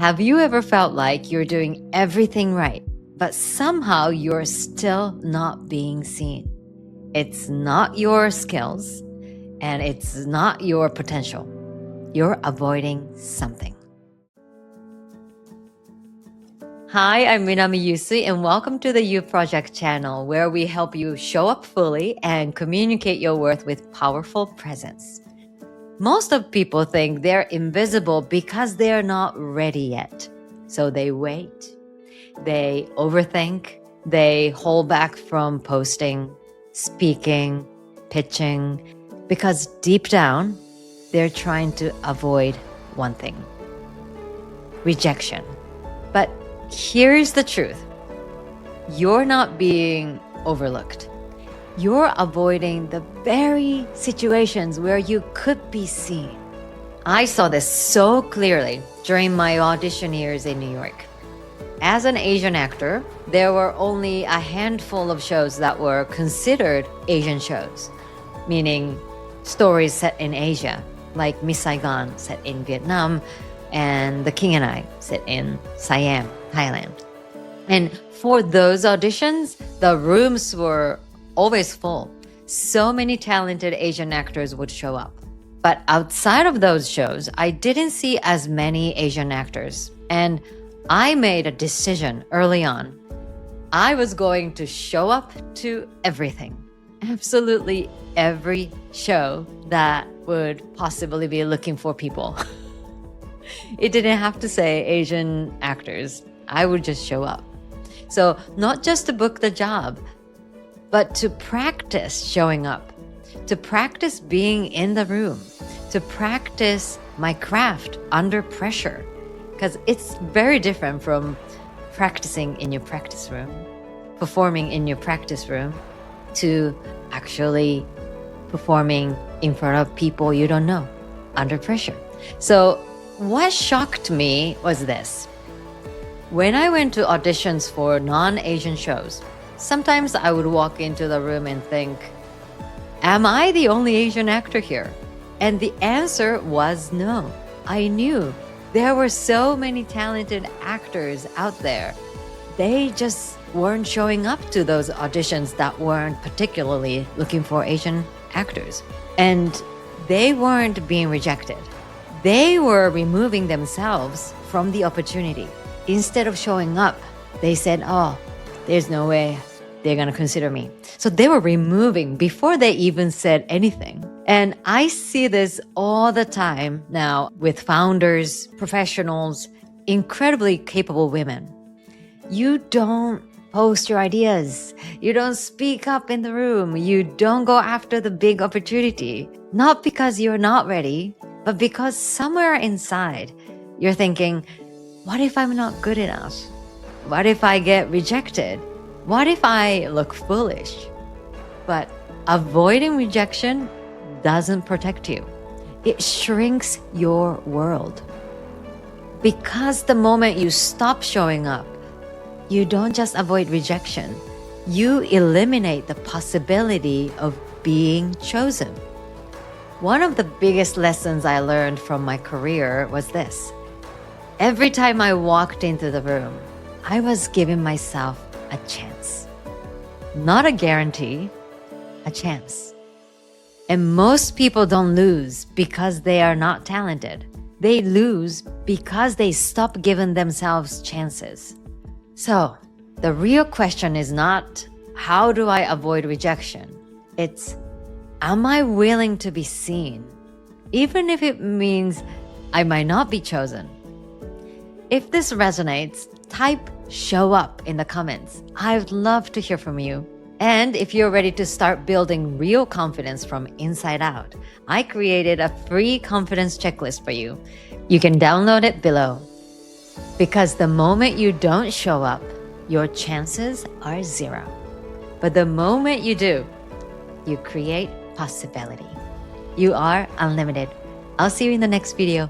Have you ever felt like you're doing everything right, but somehow you're still not being seen? It's not your skills and it's not your potential. You're avoiding something. Hi, I'm Minami Yusui, and welcome to the You Project channel, where we help you show up fully and communicate your worth with powerful presence. Most of people think they're invisible because they're not ready yet. So they wait, they overthink, they hold back from posting, speaking, pitching, because deep down, they're trying to avoid one thing: rejection. But here's the truth: you're not being overlooked. You're avoiding the very situations where you could be seen. I saw this so clearly during my audition years in New York. As an Asian actor, there were only a handful of shows that were considered Asian shows, meaning stories set in Asia, like Miss Saigon set in Vietnam and The King and I set in Siam, Thailand. And for those auditions, the rooms were always full. So many talented Asian actors would show up. But outside of those shows, I didn't see as many Asian actors. And I made a decision early on. I was going to show up to everything. Absolutely every show that would possibly be looking for people. It didn't have to say Asian actors. I would just show up. So not just to book the job, but to practice showing up, to practice being in the room, to practice my craft under pressure. Because it's very different from practicing in your practice room, performing in your practice room, to actually performing in front of people you don't know, under pressure. So what shocked me was this. When I went to auditions for non-Asian shows, sometimes I would walk into the room and think, am I the only Asian actor here? And the answer was no. I knew there were so many talented actors out there. They just weren't showing up to those auditions that weren't particularly looking for Asian actors. And they weren't being rejected. They were removing themselves from the opportunity. Instead of showing up, they said, oh, there's no way they're going to consider me. So they were removing before they even said anything. And I see this all the time now with founders, professionals, incredibly capable women. You don't post your ideas. You don't speak up in the room. You don't go after the big opportunity. Not because you're not ready, but because somewhere inside you're thinking, what if I'm not good enough? What if I get rejected? What if I look foolish? But avoiding rejection doesn't protect you. It shrinks your world. Because the moment you stop showing up, you don't just avoid rejection, you eliminate the possibility of being chosen. One of the biggest lessons I learned from my career was this. Every time I walked into the room, I was giving myself a chance. Not a guarantee, a chance. And most people don't lose because they are not talented. They lose because they stop giving themselves chances. So the real question is not, how do I avoid rejection? It's, am I willing to be seen? Even if it means I might not be chosen. If this resonates, type show up in the comments. I'd love to hear from you. And if you're ready to start building real confidence from inside out, I created a free confidence checklist for you. You can download it below. Because the moment you don't show up, your chances are zero. But the moment you do, you create possibility. You are unlimited. I'll see you in the next video.